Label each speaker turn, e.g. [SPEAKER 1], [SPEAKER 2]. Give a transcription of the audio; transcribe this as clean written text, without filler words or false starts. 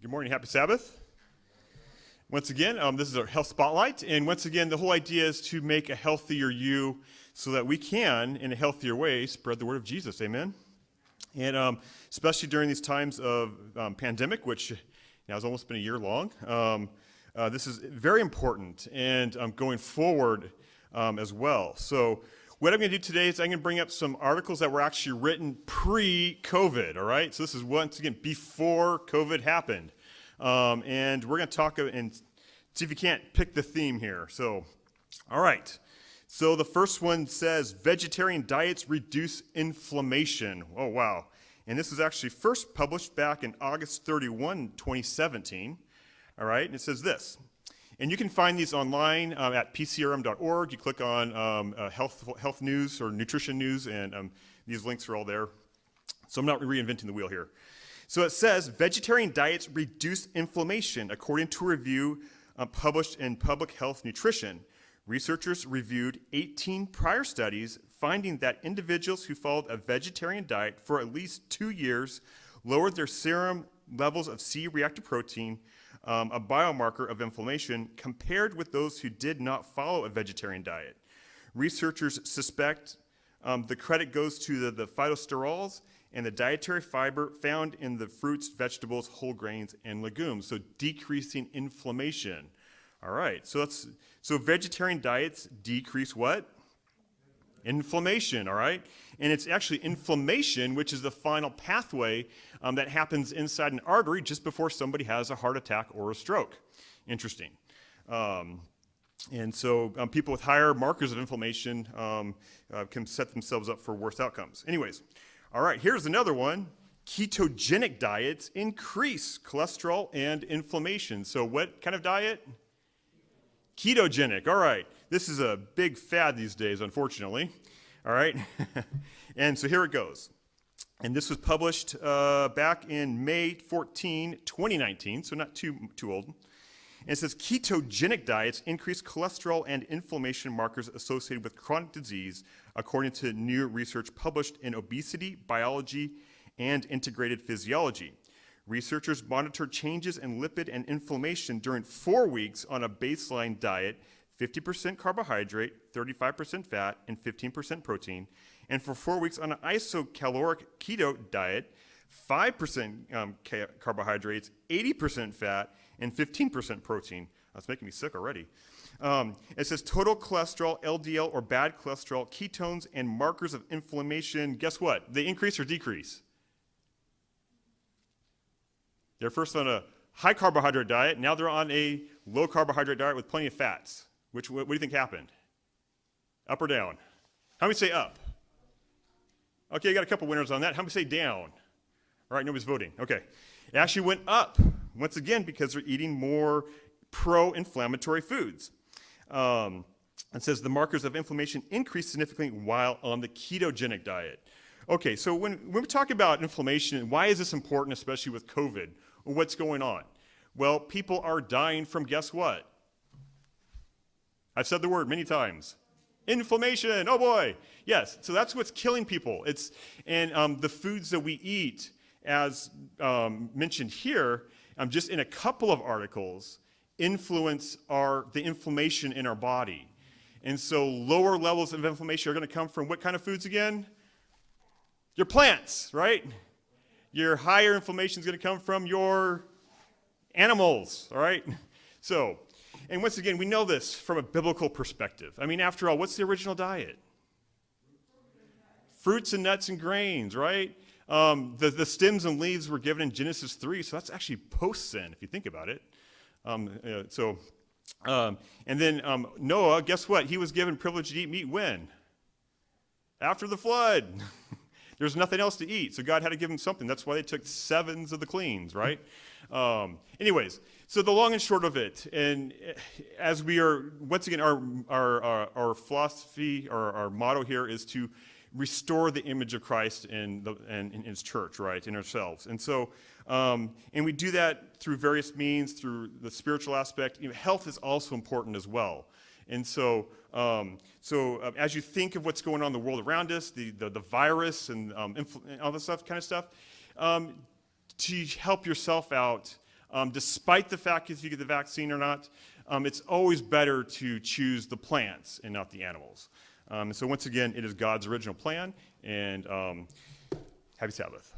[SPEAKER 1] Good morning, happy Sabbath. Once again, this is our Health Spotlight, and once again, the whole idea is to make a healthier you so that we can, in a healthier way, spread the word of Jesus, amen? And especially during these times of pandemic, which now has almost been a year long, this is very important, and going forward as well. So what I'm going to do today is I'm going to bring up some articles that were actually written pre-COVID, all right? So this is once again before COVID happened. And we're going to talk and see if you can't pick the theme here. So, all right. So the first one says, vegetarian diets reduce inflammation. Oh, wow. And this was actually first published back in August 31, 2017. All right. And it says this. And you can find these online at pcrm.org. You click on health news or nutrition news, and these links are all there. So I'm not reinventing the wheel here. So it says, vegetarian diets reduce inflammation, according to a review published in Public Health Nutrition. Researchers reviewed 18 prior studies, finding that individuals who followed a vegetarian diet for at least 2 years lowered their serum levels of C-reactive protein, a biomarker of inflammation, compared with those who did not follow a vegetarian diet. Researchers suspect the credit goes to the phytosterols and the dietary fiber found in the fruits, vegetables, whole grains, and legumes, so decreasing inflammation. All right, so vegetarian diets decrease what? Inflammation, all right? And it's actually inflammation, which is the final pathway that happens inside an artery just before somebody has a heart attack or a stroke. Interesting. And so people with higher markers of inflammation can set themselves up for worse outcomes. Anyways, all right, here's another one. Ketogenic diets increase cholesterol and inflammation. So what kind of diet? Ketogenic, all right. This is a big fad these days, unfortunately. All right, and so here it goes. And this was published back in May 14, 2019, so not too old. And it says, ketogenic diets increase cholesterol and inflammation markers associated with chronic disease, according to new research published in Obesity, Biology, and Integrated Physiology. Researchers monitored changes in lipid and inflammation during 4 weeks on a baseline diet, 50% carbohydrate, 35% fat, and 15% protein, and for 4 weeks on an isocaloric keto diet, 5% carbohydrates, 80% fat, and 15% protein. That's making me sick already. It says total cholesterol, LDL, or bad cholesterol, ketones, and markers of inflammation. Guess what? They increase or decrease? They're first on a high carbohydrate diet. Now they're on a low carbohydrate diet with plenty of fats. What do you think happened? Up or down? How many say up? Okay, you got a couple winners on that. How many say down? All right, nobody's voting. Okay. It actually went up, once again, because they're eating more pro-inflammatory foods. It says the markers of inflammation increase significantly while on the ketogenic diet. Okay, so when we talk about inflammation, why is this important, especially with COVID? What's going on? Well, people are dying from, guess what? I've said the word many times. Inflammation, oh boy. Yes, so that's what's killing people. And the foods that we eat, as mentioned here, just in a couple of articles, influence the inflammation in our body. And so lower levels of inflammation are going to come from what kind of foods again? Your plants, right? Your higher inflammation is going to come from your animals, all right? So, and once again, we know this from a biblical perspective. I mean, after all, what's the original diet? Fruits and nuts and grains, right? The stems and leaves were given in Genesis 3, so that's actually post-sin, if you think about it. And then Noah, guess what? He was given privilege to eat meat when? After the flood. There's nothing else to eat, so God had to give him something. That's why they took 7s of the cleans, right? Anyways, so the long and short of it, and as we are, once again, our philosophy, our motto here is to restore the image of Christ in his church, right, in ourselves. And so, and we do that through various means, through the spiritual aspect. Health is also important as well. And so, as you think of what's going on in the world around us, the virus and all this kind of stuff, to help yourself out, despite the fact if you get the vaccine or not, it's always better to choose the plants and not the animals. And so once again, it is God's original plan, and happy Sabbath.